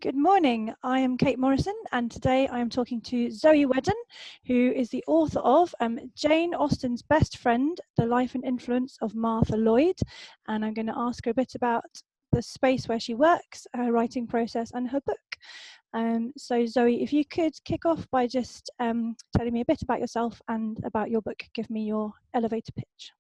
Good morning, I am Kate Morrison and today I am talking to Zoe Wheddon, who is the author of Jane Austen's Best Friend, The Life and Influence of Martha Lloyd, and I'm going to ask her a bit about the space where she works, her writing process and her book. So Zoe, if you could kick off by just telling me a bit about yourself and about your book, give me your elevator pitch.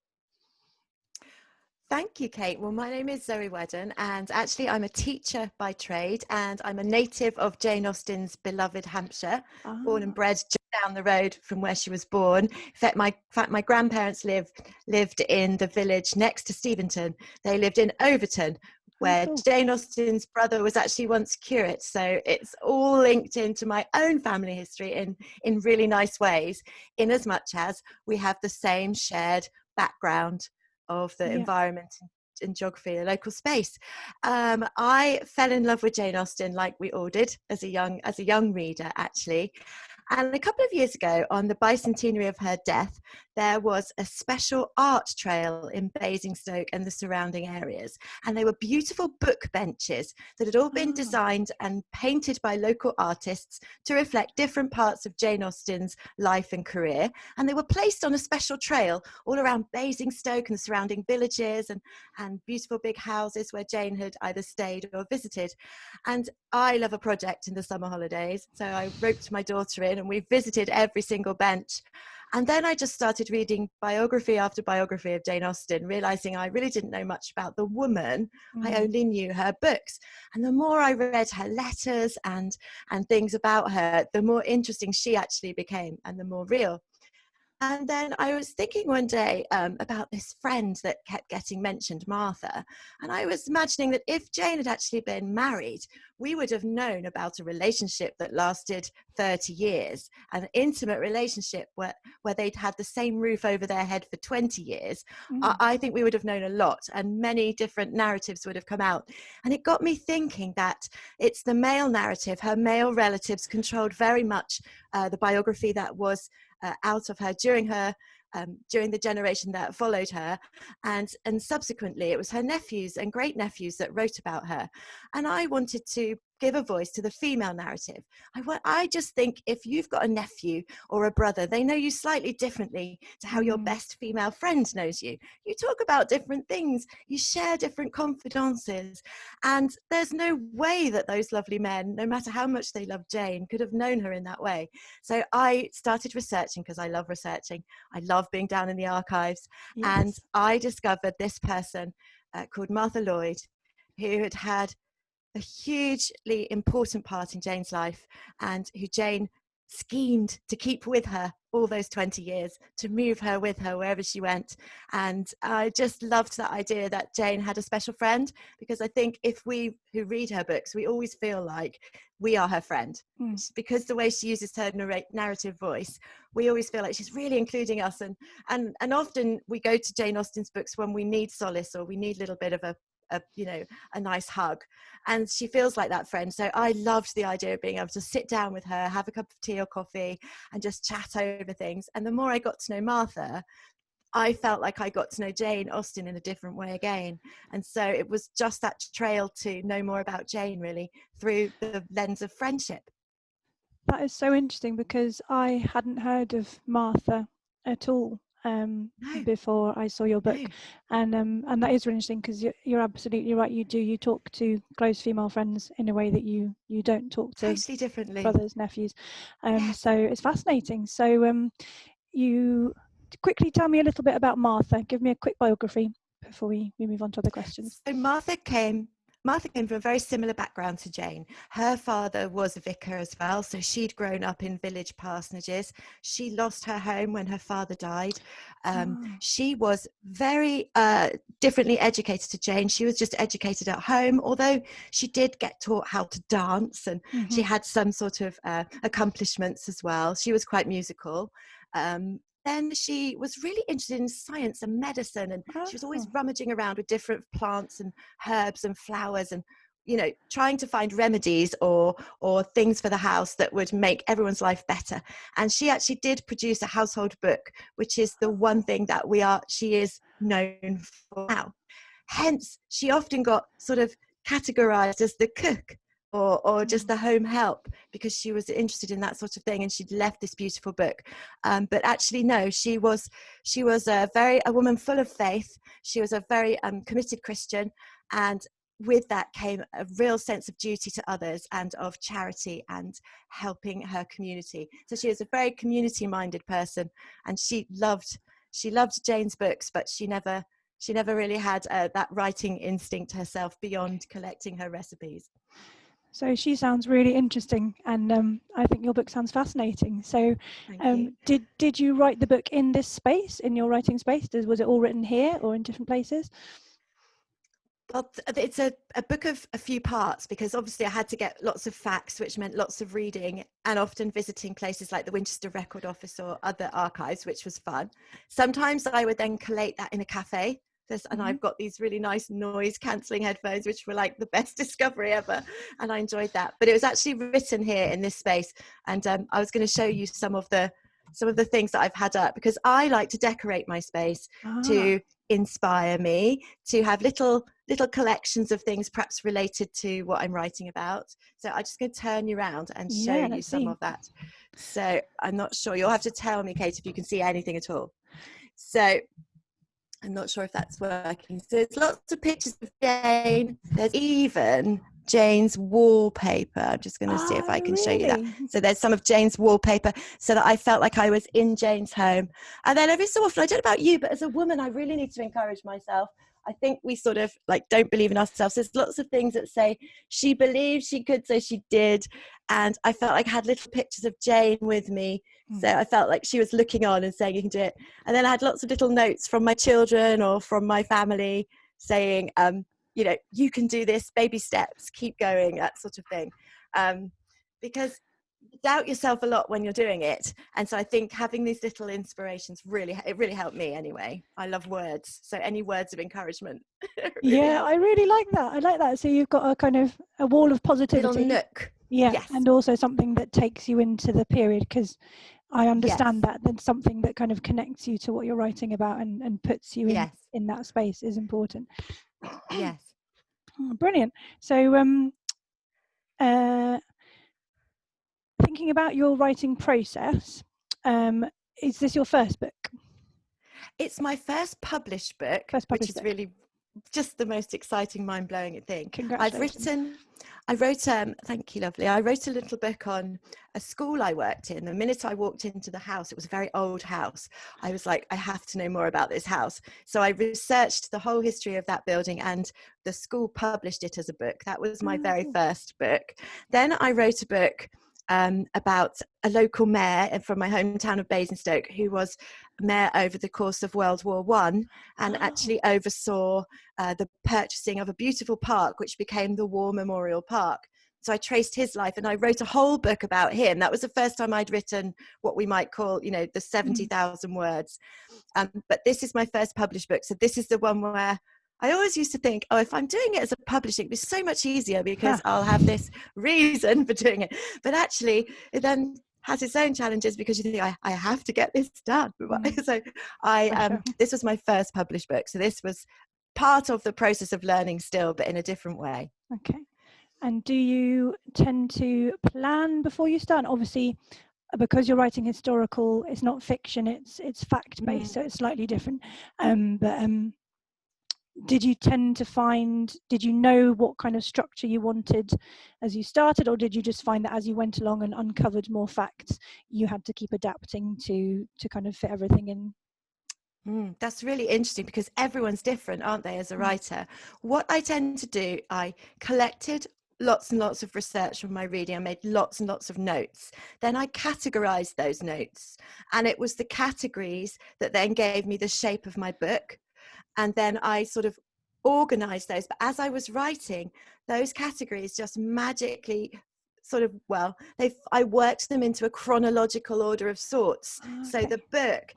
Thank you, Kate. Well, my name is Zoe Wheddon, and actually I'm a teacher by trade, and I'm a native of Jane Austen's beloved Hampshire, born and bred just down the road from where she was born. In fact, my grandparents lived in the village next to Steventon. They lived in Overton, where Jane Austen's brother was actually once curate. So it's all linked into my own family history in really nice ways, in as much as we have the same shared background of the environment and geography, the local space. I fell in love with Jane Austen, like we all did as a young reader, actually. And a couple of years ago, on the bicentenary of her death, there was a special art trail in Basingstoke and the surrounding areas. And they were beautiful book benches that had all been designed and painted by local artists to reflect different parts of Jane Austen's life and career. And they were placed on a special trail all around Basingstoke and the surrounding villages and beautiful big houses where Jane had either stayed or visited. And I love a project in the summer holidays. So I roped my daughter in and we visited every single bench. And then I just started reading biography after biography of Jane Austen, realizing I really didn't know much about the woman. I only knew her books. And the more I read her letters and things about her, the more interesting she actually became and the more real. And then I was thinking one day about this friend that kept getting mentioned, Martha. And I was imagining that if Jane had actually been married, we would have known about a relationship that lasted 30 years, an intimate relationship where they'd had the same roof over their head for 20 years. I think we would have known a lot, and many different narratives would have come out. And it got me thinking that it's the male narrative. Her male relatives controlled very much the biography that was out of her during the generation that followed her, and subsequently it was her nephews and great nephews that wrote about her. And I wanted to give a voice to the female narrative. I just think if you've got a nephew or a brother, they know you slightly differently to how your best female friend knows you. You talk about different things, you share different confidences, and there's no way that those lovely men, no matter how much they love Jane, could have known her in that way. So I started researching because I love researching. I love being down in the archives. And I discovered this person called Martha Lloyd, who had a hugely important part in Jane's life and who Jane schemed to keep with her all those 20 years, to move her with her wherever she went. And I just loved that idea that Jane had a special friend, because I think if we who read her books, we always feel like we are her friend. Because the way she uses her narrative voice, we always feel like she's really including us. And often we go to Jane Austen's books when we need solace or we need a little bit of a nice hug, and she feels like that friend. So I loved the idea of being able to sit down with her, have a cup of tea or coffee and just chat over things. And the more I got to know Martha, I felt like I got to know Jane Austen in a different way again. And so it was just that trail to know more about Jane, really, through the lens of friendship. That is so interesting, because I hadn't heard of Martha at all before I saw your book. And that is really interesting, because you're absolutely right. You talk to close female friends in a way that you don't talk to totally differently brothers, nephews. So it's fascinating. So you quickly tell me a little bit about Martha. Give me a quick biography before we move on to other questions. So Martha came from a very similar background to Jane. Her father was a vicar as well, so she'd grown up in village parsonages. She lost her home when her father died. She was very differently educated to Jane. She was just educated at home, although she did get taught how to dance, and she had some sort of accomplishments as well. She was quite musical. Then she was really interested in science and medicine, and she was always rummaging around with different plants and herbs and flowers, and trying to find remedies or things for the house that would make everyone's life better. And she actually did produce a household book, which is the one thing that she is known for now. Hence, she often got sort of categorized as the cook or just the home help, because she was interested in that sort of thing, and she'd left this beautiful book. But actually, no, she was a woman full of faith. She was a very committed Christian, and with that came a real sense of duty to others and of charity and helping her community. So she was a very community-minded person, and she loved Jane's books, but she never really had that writing instinct herself beyond collecting her recipes. So she sounds really interesting, and I think your book sounds fascinating. So did you write the book in this space, in your writing space? Was it all written here or in different places? Well, it's a book of a few parts, because obviously I had to get lots of facts, which meant lots of reading and often visiting places like the Winchester Record Office or other archives, which was fun. Sometimes I would then collate that in a cafe. And I've got these really nice noise cancelling headphones, which were like the best discovery ever, and I enjoyed that. But it was actually written here in this space, and I was going to show you some of the things that I've had up, because I like to decorate my space to inspire me, to have little collections of things perhaps related to what I'm writing about. So I'm just going to turn you around and show you some of that. So I'm not sure, you'll have to tell me, Kate, if you can see anything at all. So I'm not sure if that's working. So there's lots of pictures of Jane. There's even Jane's wallpaper. I'm just going to see if I can show you that. So there's some of Jane's wallpaper, so that I felt like I was in Jane's home. And then every so often, I don't know about you, but as a woman, I really need to encourage myself. I think we sort of like don't believe in ourselves. There's lots of things that say she believed she could, so she did. And I felt like I had little pictures of Jane with me. So I felt like she was looking on and saying, you can do it. And then I had lots of little notes from my children or from my family saying, you know, you can do this, baby steps, keep going, that sort of thing. Because you doubt yourself a lot when you're doing it. And so I think having these little inspirations really helped me anyway. I love words. So any words of encouragement. Really help. I really like that. I like that. So you've got a kind of a wall of positivity. Little nook. Yeah. Yes. And also something that takes you into the period, because I understand that then something that kind of connects you to what you're writing about and puts you in that space is important. Yes. Brilliant. So thinking about your writing process, is this your first book? It's my first published book, which is really just the most exciting, mind-blowing thing. Congratulations. I wrote, thank you, lovely. I wrote a little book on a school I worked in. The minute I walked into the house, it was a very old house. I was like, I have to know more about this house. So I researched the whole history of that building, and the school published it as a book. That was my very first book. Then I wrote a book about a local mayor from my hometown of Basingstoke, who was mayor over the course of World War I, and actually oversaw the purchasing of a beautiful park which became the War Memorial Park. So I traced his life, and I wrote a whole book about him. That was the first time I'd written what we might call, you know, the 70,000 words. But this is my first published book. So this is the one where I always used to think, oh, if I'm doing it as a publishing, it'd be so much easier because I'll have this reason for doing it. But actually, it then has its own challenges, because you think, I have to get this done. So this was my first published book. So this was part of the process of learning still, but in a different way. Okay. And do you tend to plan before you start? Obviously, because you're writing historical, it's not fiction, it's fact-based, so it's slightly different. Did you know what kind of structure you wanted as you started, or did you just find that as you went along and uncovered more facts, you had to keep adapting to kind of fit everything in? That's really interesting, because everyone's different, aren't they, as a writer? What I tend to do, I collected lots and lots of research from my reading. I made lots and lots of notes. Then I categorized those notes, and it was the categories that then gave me the shape of my book. And then I sort of organized those. But as I was writing, those categories just magically I worked them into a chronological order of sorts. Okay. So the book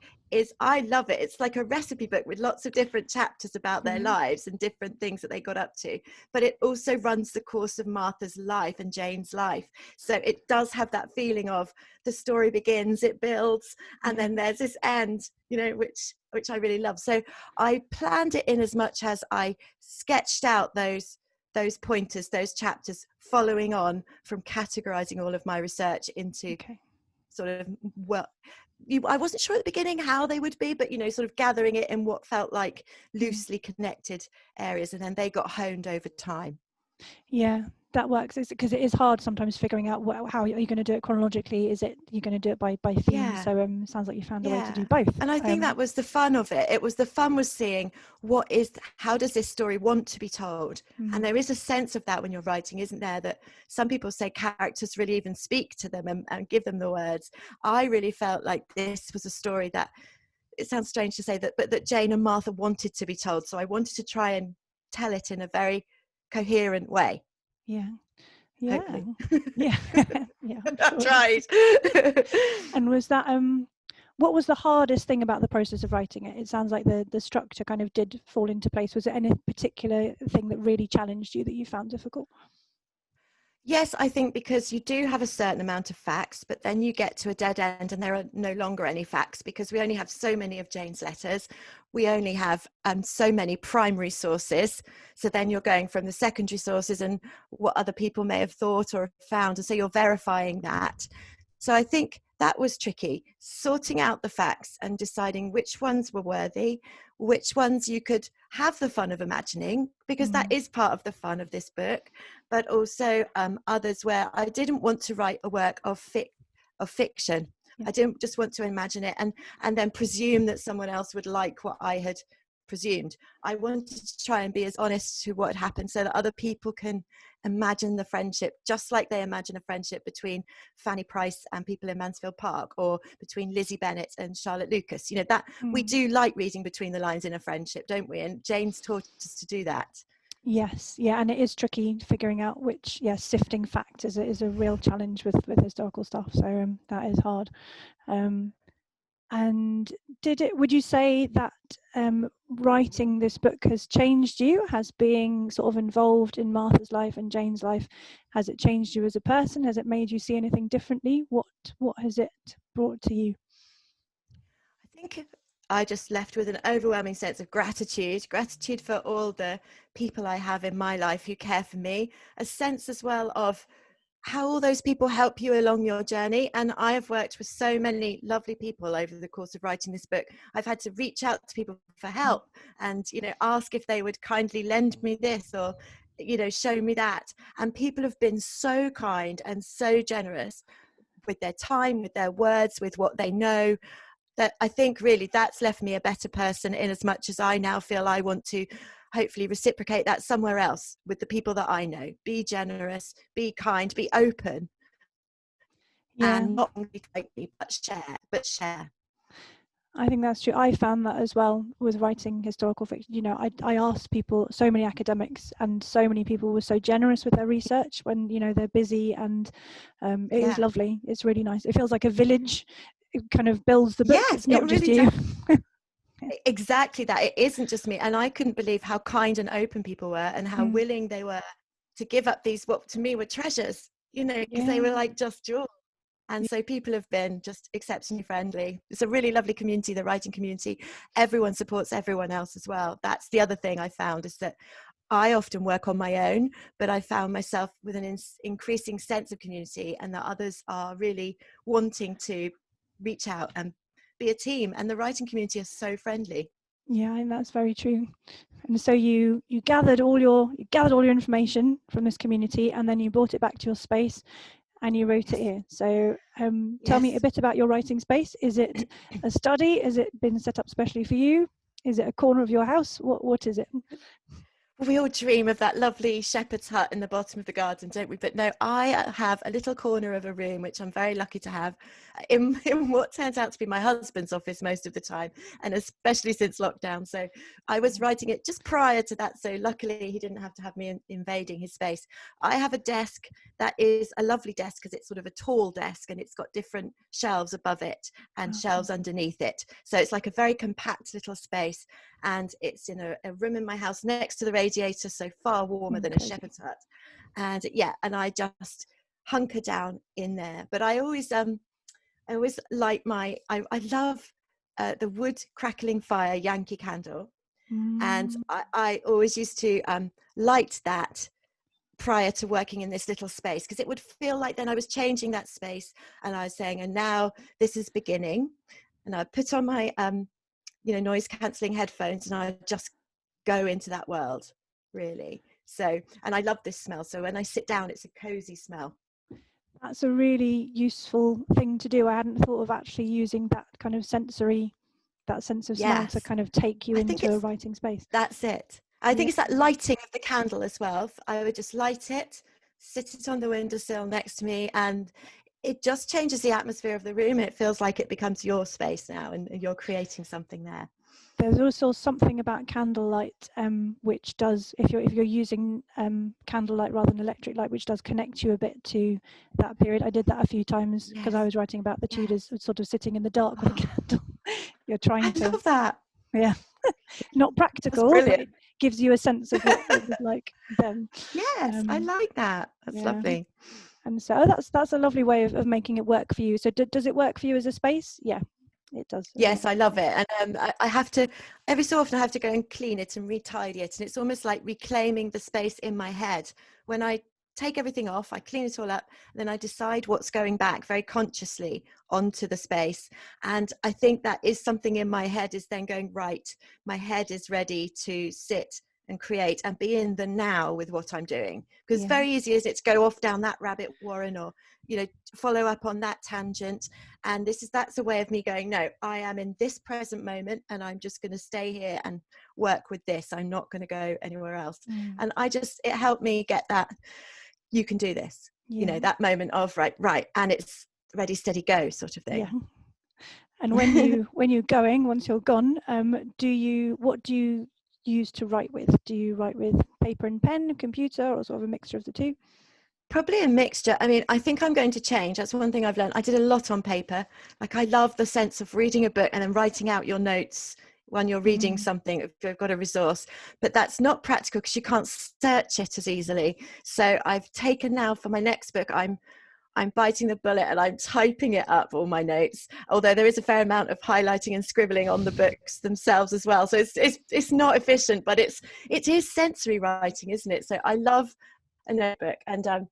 I love it. It's like a recipe book with lots of different chapters about their lives and different things that they got up to. But it also runs the course of Martha's life and Jane's life. So it does have that feeling of the story begins, it builds, and then there's this end, you know, which I really love. So I planned it in as much as I sketched out those those pointers, those chapters, following on from categorizing all of my research into sort of, well, I wasn't sure at the beginning how they would be, but, you know, sort of gathering it in what felt like loosely connected areas, and then they got honed over time. Yeah, that works, because it is hard sometimes figuring out how are you going to do it chronologically. Is it you're going to do it by theme? Yeah. So it sounds like you found a way to do both. And I think that was the fun of it. The fun was seeing how does this story want to be told? And there is a sense of that when you're writing, isn't there? That some people say characters really even speak to them and give them the words. I really felt like this was a story that, it sounds strange to say that, but that Jane and Martha wanted to be told. So I wanted to try and tell it in a very coherent way. Yeah. Hopefully. Yeah. Yeah, I'm That's sure. right. And was that what was the hardest thing about the process of writing it? It sounds like the structure kind of did fall into place. Was there any particular thing that really challenged you that you found difficult? Yes, I think because you do have a certain amount of facts, but then you get to a dead end and there are no longer any facts, because we only have so many of Jane's letters. We only have so many primary sources. So then you're going from the secondary sources and what other people may have thought or found. And so you're verifying that. So I think that was tricky, sorting out the facts and deciding which ones were worthy, which ones you could have the fun of imagining, because that is part of the fun of this book, but also others where I didn't want to write a work of fiction. I didn't just want to imagine it and then presume that someone else would like what I had presumed. I wanted to try and be as honest to what had happened so that other people can imagine the friendship just like they imagine a friendship between Fanny Price and people in Mansfield Park, or between Lizzie Bennet and Charlotte Lucas. You know, that we do like reading between the lines in a friendship, don't we? And Jane's taught us to do that. Yes, yeah, and it is tricky figuring out which, sifting fact is a real challenge with historical stuff. So that is hard. And would you say that writing this book has changed you? Has being sort of involved in Martha's life and Jane's life, has it changed you as a person? Has it made you see anything differently? What has it brought to you? I think I just left with an overwhelming sense of gratitude for all the people I have in my life who care for me, a sense as well of how all those people help you along your journey. And I have worked with so many lovely people over the course of writing this book. I've had to reach out to people for help and, you know, ask if they would kindly lend me this or, you know, show me that. And people have been so kind and so generous with their time, with their words, with what they know, that I think really that's left me a better person, in as much as I now feel I want to hopefully reciprocate that somewhere else with the people that I know. Be generous, be kind, be open, and not only tightly, but share. I think that's true. I found that as well with writing historical fiction. You know, I asked people, so many academics and so many people were so generous with their research when, you know, they're busy, and it is lovely. It's really nice. It feels like a village. It kind of builds the book. Yes, it's not it just really you. Exactly that. It isn't just me. And I couldn't believe how kind and open people were and how willing they were to give up these, what to me were treasures, you know, because they were like just jewels. And so people have been just exceptionally friendly. It's a really lovely community, the writing community. Everyone supports everyone else as well. That's the other thing I found, is that I often work on my own, but I found myself with an increasing sense of community, and that others are really wanting to reach out and be a team. And the writing community is so friendly. Yeah, and that's very true. And so you gathered all your information from this community, and then you brought it back to your space and you wrote it here. So tell me a bit about your writing space. Is it a study? Has it been set up specially for you? Is it a corner of your house? What is it? We all dream of that lovely shepherd's hut in the bottom of the garden, don't we? But no, I have a little corner of a room, which I'm very lucky to have, in what turns out to be my husband's office most of the time, and especially since lockdown. So I was writing it just prior to that, so luckily he didn't have to have me invading his space. I have a desk that is a lovely desk, because it's sort of a tall desk, and it's got different shelves above it and shelves underneath it. So it's like a very compact little space, and it's in a room in my house next to the radiator, so far warmer than a shepherd's hut. And and I just hunker down in there. But I always light I love the wood crackling fire Yankee candle. And I always used to light that prior to working in this little space, because it would feel like then I was changing that space, and I was saying, and now this is beginning, and I put on my noise cancelling headphones, and I just go into that world, really. So, and I love this smell, so when I sit down, it's a cozy smell. That's a really useful thing to do. I hadn't thought of actually using that kind of sensory, that sense of smell to kind of take you into a writing space. That's it. I think it's that lighting of the candle as well. I would just light it, sit it on the windowsill next to me, and it just changes the atmosphere of the room. It feels like it becomes your space now, and you're creating something there. There's also something about candlelight, which does, if you're using candlelight rather than electric light, which does connect you a bit to that period. I did that a few times because I was writing about the Tudors, sort of sitting in the dark with a candle. You're trying to. I love that. Yeah, not practical, but it gives you a sense of what it was like then. Yes, I like that. That's lovely. And so that's a lovely way of making it work for you. So does it work for you as a space? Yeah. It does. Yes, I love it. And I have to, every so often I have to go and clean it and retidy it. And it's almost like reclaiming the space in my head. When I take everything off, I clean it all up, and then I decide what's going back very consciously onto the space. And I think that is something in my head is then going, right, my head is ready to sit and create and be in the now with what I'm doing. Because it's very easy, isn't it, to go off down that rabbit warren, or follow up on that tangent. And that's a way of me going, no, I am in this present moment, and I'm just going to stay here and work with this. I'm not going to go anywhere else. And it helped me get that, you can do this, that moment of right, and it's ready, steady, go sort of thing. And when you're going, once you're gone, what do you use to write with? Do you write with paper and pen, computer, or sort of a mixture of the two? Probably a mixture. I mean, I think I'm going to change. That's one thing I've learned. I did a lot on paper. Like, I love the sense of reading a book and then writing out your notes when you're reading something, if you've got a resource. But that's not practical because you can't search it as easily. So I've taken now for my next book, I'm biting the bullet and I'm typing it up, all my notes, although there is a fair amount of highlighting and scribbling on the books themselves as well. So it's not efficient, but it is sensory writing, isn't it? So I love a notebook, and I'm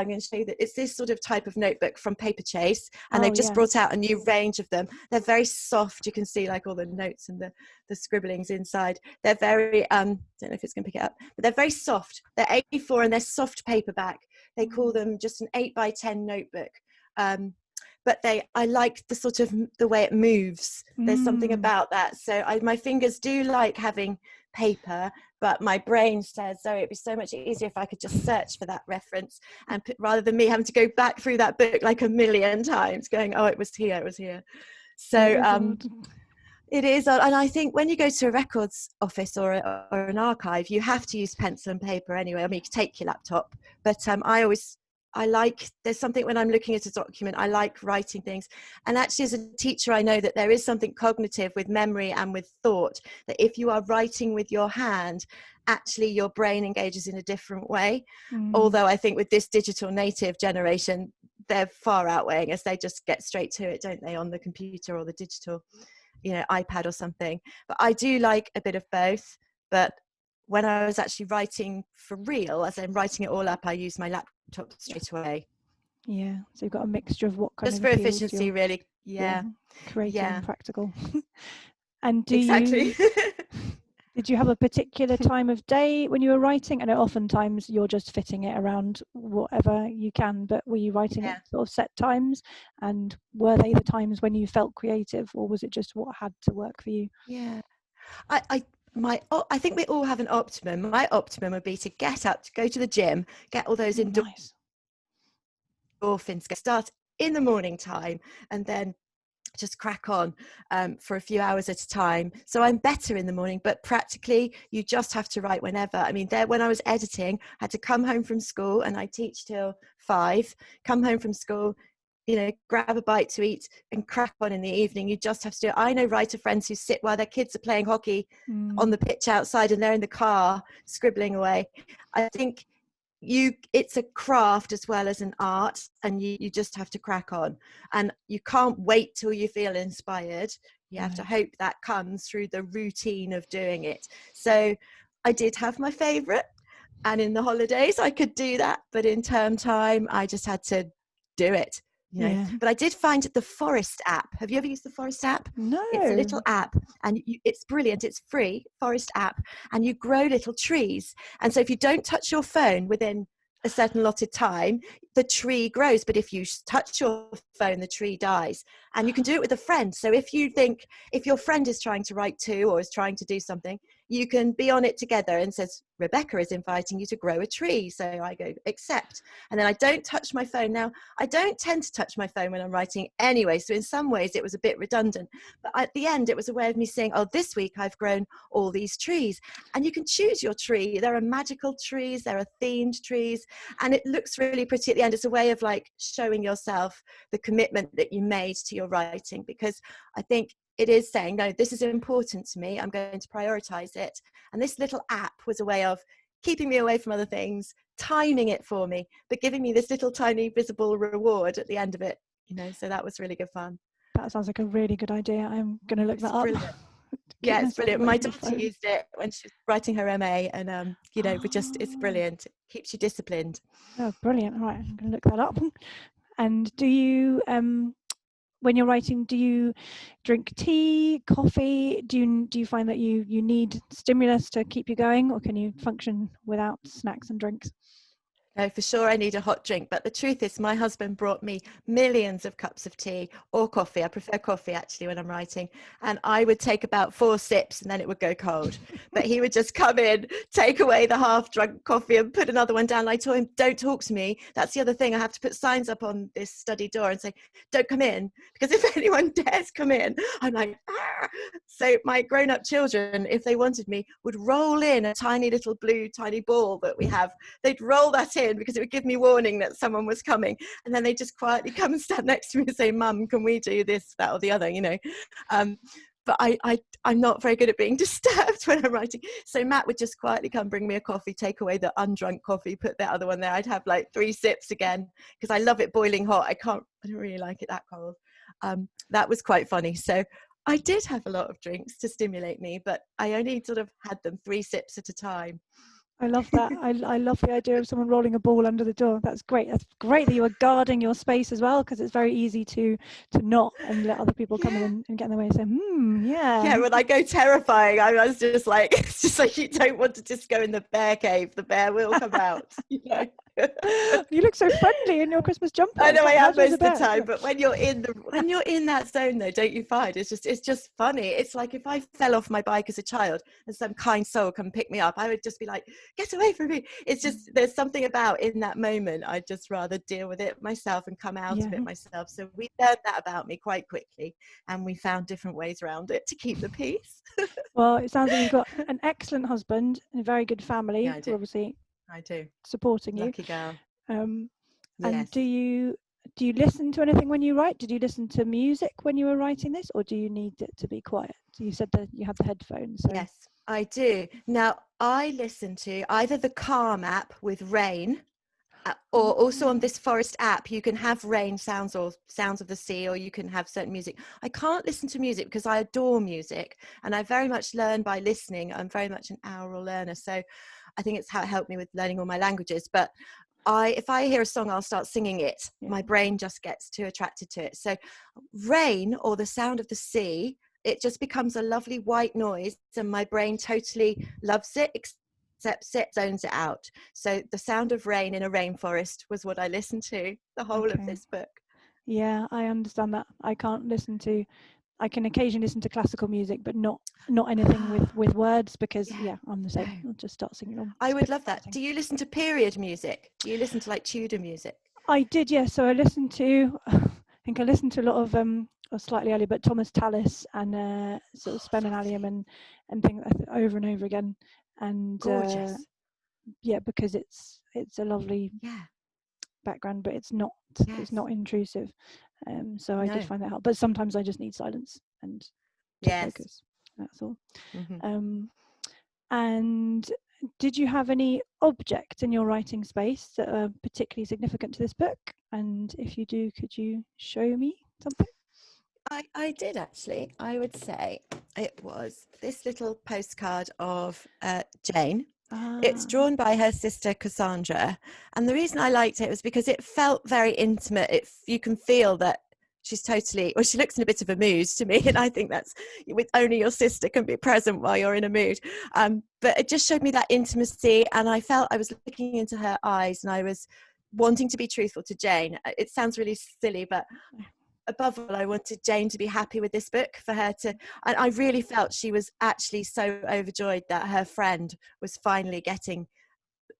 going to show you that it's this sort of type of notebook from Paper Chase, and they've just brought out a new range of them. They're very soft. You can see like all the notes and the scribblings inside. They're very I don't know if it's going to pick it up, but they're very soft. They're A4 and they're soft paperback. They call them just an 8x10 notebook. But I like the sort of the way it moves. There's something about that. So my fingers do like having paper, but my brain says, Zoe, it'd be so much easier if I could just search for that reference, and rather than me having to go back through that book like a million times going, oh, it was here. So it is. And I think when you go to a records office or an archive, you have to use pencil and paper anyway. I mean, you can take your laptop, but there's something when I'm looking at a document, I like writing things. And actually, as a teacher, I know that there is something cognitive with memory and with thought, that if you are writing with your hand, actually your brain engages in a different way. Although I think with this digital native generation, they're far outweighing us. They just get straight to it, don't they, on the computer or the digital, iPad or something. But I do like a bit of both. But when I was actually writing for real, as I'm writing it all up, I use my laptop straight away. Yeah, so you've got a mixture of what kind just of for efficiency, really. Creative and practical. And exactly. Did you have a particular time of day when you were writing? I know oftentimes you're just fitting it around whatever you can, but were you writing at sort of set times? And were they the times when you felt creative, or was it just what had to work for you? Yeah, I think we all have an optimum. My optimum would be to get up, to go to the gym, get all those endorphins, start in the morning time, and then just crack on for a few hours at a time. So I'm better in the morning, but practically you just have to write whenever. I mean, when I was editing, I had to come home from school, and I teach till 5, come home from school, grab a bite to eat and crack on in the evening. You just have to do it. I know writer friends who sit while their kids are playing hockey on the pitch outside, and they're in the car scribbling away. I think it's a craft as well as an art, and you just have to crack on, and you can't wait till you feel inspired. You have to hope that comes through the routine of doing it. So I did have my favorite, And in the holidays, I could do that. But in term time, I just had to do it. Yeah. But I did find the Forest app. Have you ever used the Forest app? No. It's a little app, and it's brilliant. It's free, Forest app, and you grow little trees. And so if you don't touch your phone within a certain allotted time, the tree grows. But if you touch your phone, the tree dies. And you can do it with a friend. So if your friend is trying to write too, or is trying to do something, you can be on it together, and says, Rebecca is inviting you to grow a tree. So I go, accept. And then I don't touch my phone. Now, I don't tend to touch my phone when I'm writing anyway. So in some ways it was a bit redundant. But at the end, it was a way of me saying, oh, this week I've grown all these trees. And you can choose your tree. There are magical trees. There are themed trees. And it looks really pretty at the end. It's a way of like showing yourself the commitment that you made to your writing, because I think it is saying, no, this is important to me. I'm going to prioritize it. And this little app was a way of keeping me away from other things, timing it for me, but giving me this little tiny visible reward at the end of it. So that was really good fun. That sounds like a really good idea. I'm going to look that up. Brilliant. Yeah, it's brilliant. My daughter used it when she was writing her MA, and it's brilliant. It keeps you disciplined. Oh, brilliant. All right, I'm going to look that up. And do you when you're writing, do you drink tea, coffee? Do you find that you need stimulus to keep you going, or can you function without snacks and drinks? No, for sure I need a hot drink. But the truth is, my husband brought me millions of cups of tea or coffee. I prefer coffee actually when I'm writing. And I would take about 4 sips and then it would go cold. But he would just come in, take away the half drunk coffee and put another one down. I told him, don't talk to me. That's the other thing. I have to put signs up on this study door and say, don't come in. Because if anyone dares come in, I'm like, ah! So my grown-up children, if they wanted me, would roll in a tiny little blue tiny ball that we have. They'd roll that in because it would give me warning that someone was coming, and then they just quietly come and stand next to me and say, Mum, can we do this, that or the other, but I'm not very good at being disturbed when I'm writing. So Matt would just quietly come bring me a coffee, take away the undrunk coffee, put that other one there. I'd have like 3 sips again because I love it boiling hot. I don't really like it that cold. That was quite funny. So I did have a lot of drinks to stimulate me, but I only sort of had them 3 sips at a time. I love that. I love the idea of someone rolling a ball under the door. That's great. That's great that you are guarding your space as well, because it's very easy to not and let other people come in and get in the way and say, Yeah, when I go terrifying, I was just like, it's just like you don't want to just go in the bear cave. The bear will come out. You look so friendly in your Christmas jumper. I know I am most of the time, but when you're in that zone though, don't you find it's just funny. It's like if I fell off my bike as a child and some kind soul come pick me up, I would just be like, get away from me. It's just, there's something about in that moment, I'd just rather deal with it myself and come out of it myself. So we learned that about me quite quickly, and we found different ways around it to keep the peace. Well, it sounds like you've got an excellent husband and a very good family. Yeah, I do. Obviously, I do. Supporting Lucky you. Girl. And yes. do you listen to anything when you write? Did you listen to music when you were writing this, or do you need it to be quiet? So you said that you had the headphones. So. Yes, I do. Now, I listen to either the Calm app with rain, or also on this Forest app, you can have rain sounds or sounds of the sea, or you can have certain music. I can't listen to music because I adore music, and I very much learn by listening. I'm very much an aural learner. So I think it's how it helped me with learning all my languages. But if I hear a song, I'll start singing it. Yeah. My brain just gets too attracted to it. So rain or the sound of the sea, it just becomes a lovely white noise, and my brain totally loves it, accepts it, zones it out. So the sound of rain in a rainforest was what I listened to the whole of this book. Yeah, I understand that. I can occasionally listen to classical music, but not anything with words, because I'm the same. I'll just start singing on. I would love that. Do you listen to period music? Do you listen to like Tudor music? I did, yes. So I listened to a lot of or slightly earlier, but Thomas Tallis and sort of Spen and Allium and things over and over again. And gorgeous. Because it's a lovely background, but it's not intrusive. So I did find that helpful. But sometimes I just need silence and to focus. That's all. Mm-hmm. And did you have any objects in your writing space that are particularly significant to this book? And if you do, could you show me something? I did actually. I would say it was this little postcard of Jane, It's drawn by her sister Cassandra, and the reason I liked it was because it felt very intimate. You can feel that she's totally, well, she looks in a bit of a mood to me, and I think that's with only your sister can be present while you're in a mood. But it just showed me that intimacy, and I felt I was looking into her eyes, and I was wanting to be truthful to Jane. It sounds really silly, but above all, I wanted Jane to be happy with this book, for her to, and I really felt she was actually so overjoyed that her friend was finally getting,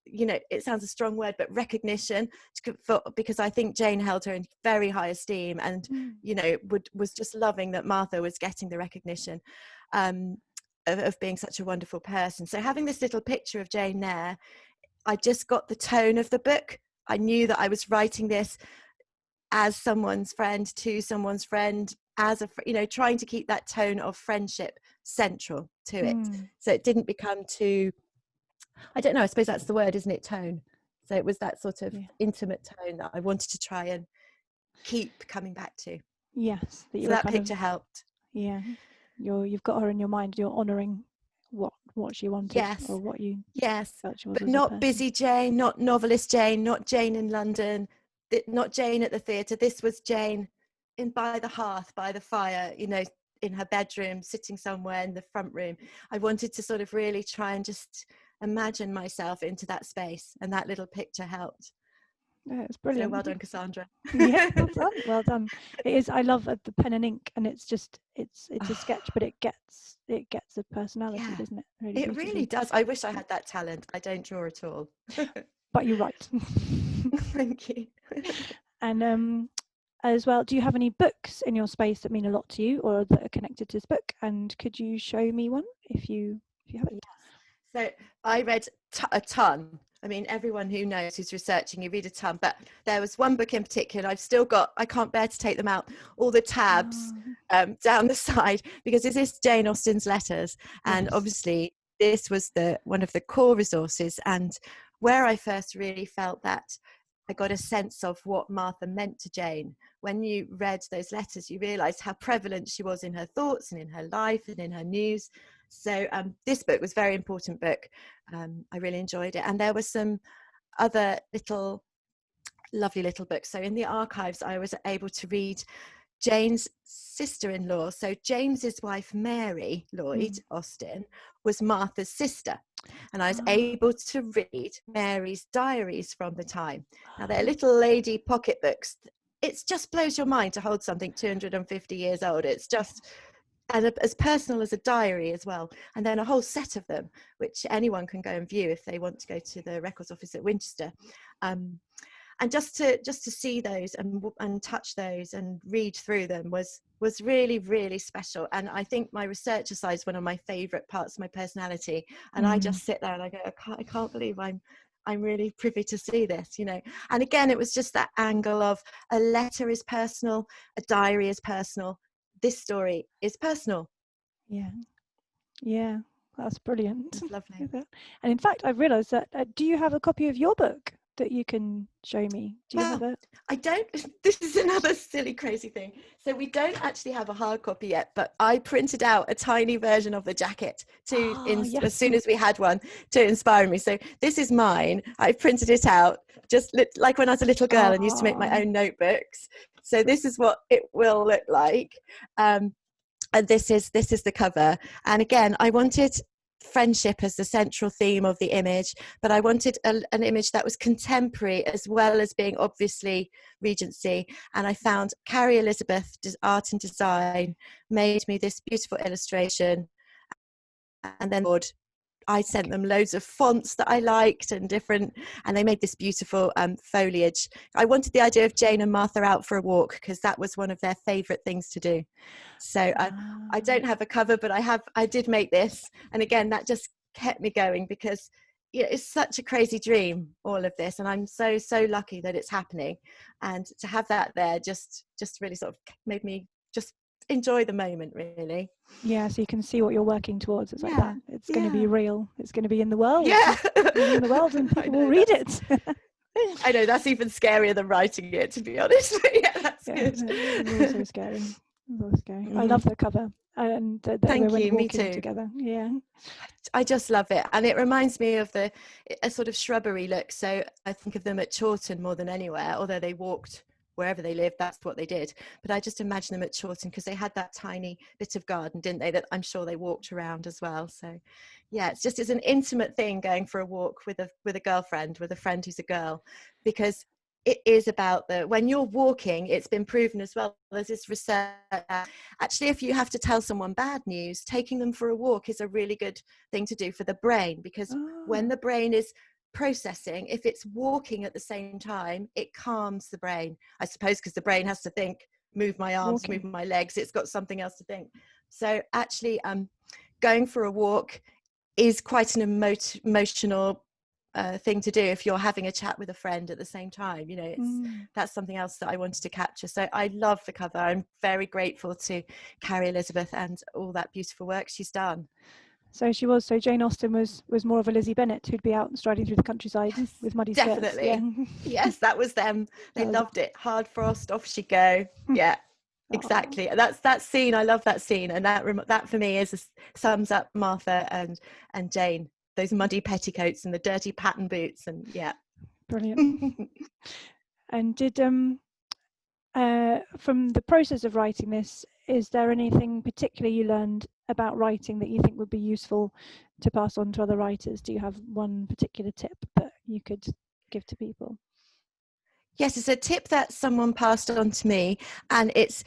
you know, it sounds a strong word, but recognition, because I think Jane held her in very high esteem, and you know, was just loving that Martha was getting the recognition of being such a wonderful person. So having this little picture of Jane there, I just got the tone of the book. I knew that I was writing this as someone's friend to someone's friend, as a, you know, trying to keep that tone of friendship central to it. So it didn't become too, I don't know, I suppose that's the word, isn't it? Tone. So it was that sort of intimate tone that I wanted to try and keep coming back to. Yes. So that picture helped. Yeah. You've got her in your mind. You're honouring what she wanted, or what you felt she was, but not busy Jane, not novelist Jane, not Jane in London, not Jane at the theatre. This was Jane by the hearth, by the fire, you know, in her bedroom, sitting somewhere in the front room. I wanted to sort of really try and just imagine myself into that space, and that little picture helped. Yeah, it's brilliant. So well done, Cassandra. Yeah, well done. It is. I love the pen and ink, and it's a sketch, but it gets a personality, doesn't it? It really does. I wish I had that talent. I don't draw at all. But you're right. Thank you. And as well, do you have any books in your space that mean a lot to you, or that are connected to this book? And could you show me one if you have it? So I read a ton. I mean, everyone who knows, who's researching, you read a ton, but there was one book in particular I've still got, I can't bear to take them out, all the tabs down the side, because this is Jane Austen's letters. And obviously this was one of the core resources, and where I first really felt that I got a sense of what Martha meant to Jane. When you read those letters, you realised how prevalent she was in her thoughts and in her life and in her news. So this book was a very important book. I really enjoyed it. And there were some other lovely little books. So in the archives, I was able to read Jane's sister-in-law. So James's wife, Mary Lloyd Austen, was Martha's sister. And I was able to read Mary's diaries from the time. Now, they're little lady pocketbooks. It just blows your mind to hold something 250 years old. It's just as personal as a diary as well. And then a whole set of them, which anyone can go and view if they want to go to the records office at Winchester. And just to see those and touch those and read through them was really, really special. And I think my researcher side is one of my favourite parts of my personality. And I just sit there and I go, I can't believe I'm really privy to see this, you know. And again, it was just that angle of a letter is personal, a diary is personal. This story is personal. Yeah, that's brilliant. It's lovely. And in fact, I've realised that do you have a copy of your book that you can show me? Do you have it? I don't. This is another silly, crazy thing. So we don't actually have a hard copy yet, but I printed out a tiny version of the jacket as soon as we had one, to inspire me. So this is mine. I printed it out just like when I was a little girl and used to make my own notebooks. So this is what it will look like. And this is the cover. And again, I wanted friendship as the central theme of the image, but I wanted an image that was contemporary as well as being obviously Regency. And I found Carrie Elizabeth Art and Design made me this beautiful illustration, and then I sent them loads of fonts that I liked and they made this beautiful foliage. I wanted the idea of Jane and Martha out for a walk because that was one of their favourite things to do. So I don't have a cover, but I did make this. And again, that just kept me going because it's such a crazy dream, all of this. And I'm so, so lucky that it's happening. And to have that there just really sort of made me just enjoy the moment, really. Yeah, so you can see what you're working towards. It's like that. It's going to be real. It's going to be in the world. In the world, and people will read it. I know, that's even scarier than writing it, to be honest. But that's good. It's also scary. I love the cover. and that we Thank went you, me walking too. together. Yeah. I just love it. And it reminds me of a sort of shrubbery look. So I think of them at Chawton more than anywhere, although they walked wherever they lived, that's what they did. But I just imagine them at Chawton because they had that tiny bit of garden, didn't they, that I'm sure they walked around as well. So yeah, it's an intimate thing going for a walk with a girlfriend, with a friend who's a girl, because it is about when you're walking, it's been proven as well. There's this research that actually, if you have to tell someone bad news, taking them for a walk is a really good thing to do for the brain, because when the brain is processing, if it's walking at the same time, it calms the brain, I suppose, because the brain has to think, move my arms, move my legs, it's got something else to think. So actually going for a walk is quite an emotional thing to do if you're having a chat with a friend at the same time. You know, that's something else that I wanted to capture. So I love the cover. I'm very grateful to Carrie Elizabeth and all that beautiful work she's done. So Jane Austen was more of a Lizzie Bennet who'd be out striding through the countryside with muddy skirts. Definitely. Yeah. Yes, that was them. They loved it. Hard frost, off she go. Yeah. Exactly. That's that scene. I love that scene, and that for me sums up Martha and Jane. Those muddy petticoats and the dirty pattern boots, and yeah. Brilliant. And did from the process of writing this, is there anything particular you learned about writing that you think would be useful to pass on to other writers? Do you have one particular tip that you could give to people? Yes, it's a tip that someone passed on to me, and it's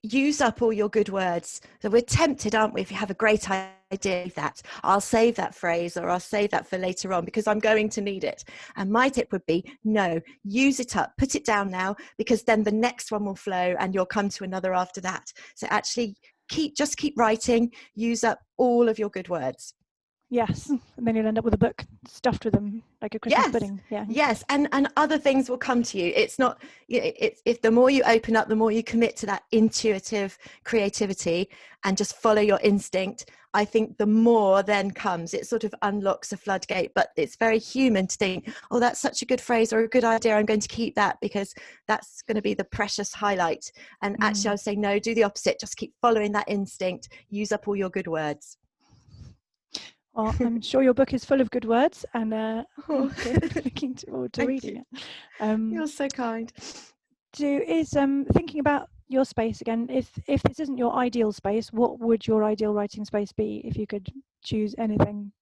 use up all your good words. So we're tempted, aren't we, if you have a great idea, that I'll save that phrase or I'll save that for later on because I'm going to need it. And my tip would be, no, use it up, put it down now, because then the next one will flow and you'll come to another after that. So actually keep writing, use up all of your good words. Yes, and then you'll end up with a book stuffed with them like a Christmas pudding. Yeah. Yes, and other things will come to you. It's not, if the more you open up, the more you commit to that intuitive creativity and just follow your instinct, I think the more then comes. It sort of unlocks a floodgate, but it's very human to think, oh, that's such a good phrase or a good idea, I'm going to keep that because that's going to be the precious highlight. And actually I would say, no, do the opposite. Just keep following that instinct. Use up all your good words. Well, I'm sure your book is full of good words, and looking forward to reading it. You're so kind. Thinking about your space again, if this isn't your ideal space, what would your ideal writing space be if you could choose anything?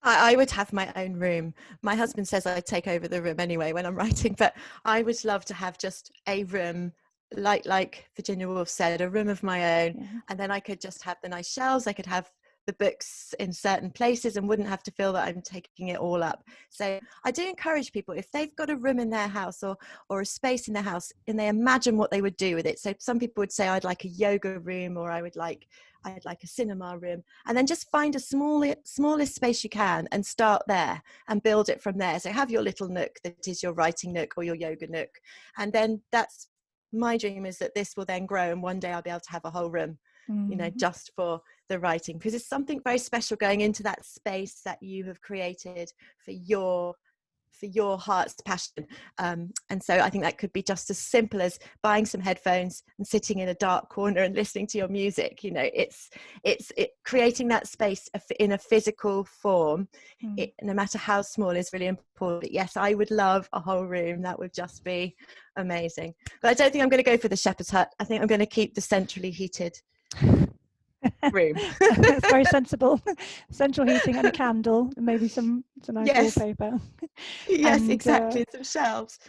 I would have my own room. My husband says I take over the room anyway when I'm writing, but I would love to have just a room, like Virginia Woolf said, a room of my own, and then I could just have the nice shelves. I could have the books in certain places and wouldn't have to feel that I'm taking it all up. So I do encourage people, if they've got a room in their house or a space in their house, and they imagine what they would do with it. So some people would say, I'd like a yoga room, or I'd like a cinema room, and then just find a smallest space you can and start there and build it from there. So have your little nook that is your writing nook or your yoga nook, and then that's my dream, is that this will then grow, and one day I'll be able to have a whole room, just for the writing, because it's something very special going into that space that you have created for your heart's passion. And so I think that could be just as simple as buying some headphones and sitting in a dark corner and listening to your music. It's creating that space in a physical form, no matter how small, is really important. But yes, I would love a whole room. That would just be amazing. But I don't think I'm going to go for the shepherd's hut. I think I'm going to keep the centrally heated room. That's very sensible. Central heating and a candle, and maybe some nice wallpaper. Yes, and, exactly. Some shelves.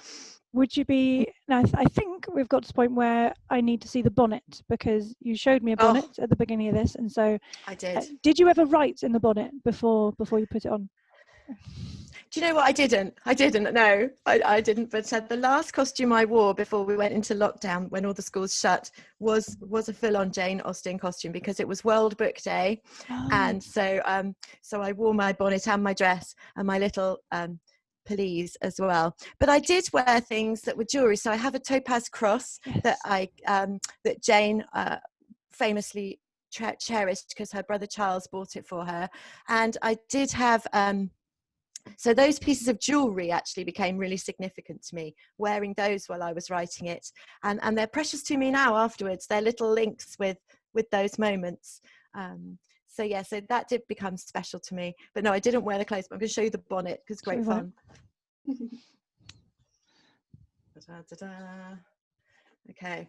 Would you be now? I think we've got to the point where I need to see the bonnet, because you showed me a bonnet at the beginning of this, and so I did. Did you ever write in the bonnet before you put it on? Do you know what? I didn't. No, I didn't. But the last costume I wore before we went into lockdown, when all the schools shut, was a full-on Jane Austen costume, because it was World Book Day, and so I wore my bonnet and my dress and my little pelisse as well. But I did wear things that were jewelry. So I have a topaz cross that that Jane famously cherished, because her brother Charles bought it for her, and I did have. So those pieces of jewelry actually became really significant to me, wearing those while I was writing it. And they're precious to me now afterwards. They're little links with with those moments. So yeah, so that did become special to me. But no, I didn't wear the clothes, but I'm going to show you the bonnet because it's great fun. Okay.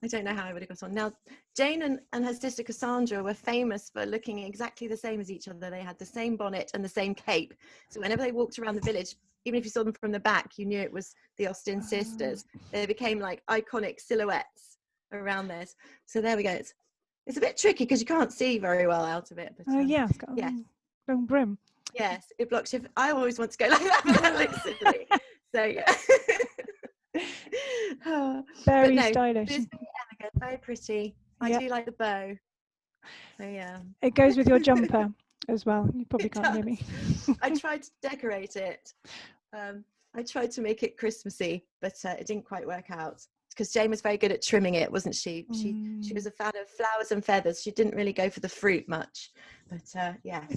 I don't know how I would have got on. Now, Jane and her sister Cassandra were famous for looking exactly the same as each other. They had the same bonnet and the same cape. So whenever they walked around the village, even if you saw them from the back, you knew it was the Austen sisters. They became like iconic silhouettes around this. So there we go. It's a bit tricky because you can't see very well out of it. But yeah, it's got a long brim. Yes, it blocks you. I always want to go like that, but that looks silly. So yeah. Very stylish. It's very elegant, very pretty. I do like the bow. So yeah. It goes with your jumper as well. You probably can't hear me. I tried to decorate it. I tried to make it Christmassy, but it didn't quite work out because Jane was very good at trimming it, wasn't she? She was a fan of flowers and feathers. She didn't really go for the fruit much, but yes.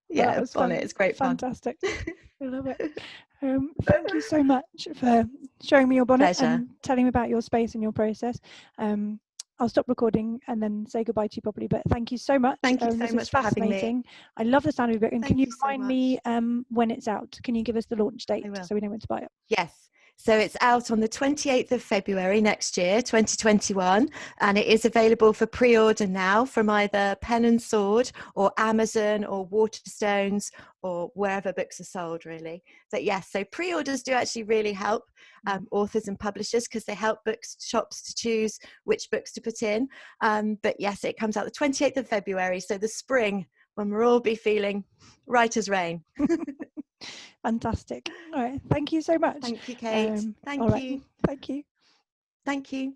Yeah, bonnet. It's great fun. Fantastic. I love it. Thank you so much for showing me your bonnet and telling me about your space and your process. I'll stop recording and then say goodbye to you properly, but thank you so much. Thank you so much for having me. I love the sound of your book. And can you remind me when it's out? Can you give us the launch date so we know when to buy it? Yes. So it's out on the 28th of February next year, 2021, and it is available for pre-order now from either Pen and Sword or Amazon or Waterstones or wherever books are sold, really. But yes, so pre-orders do actually really help authors and publishers because they help bookshops to choose which books to put in. But yes, it comes out the 28th of February, so the spring when we'll all be feeling right as rain. Fantastic. All right. Thank you so much. Thank you, Kate. Thank you. Thank you. Thank you.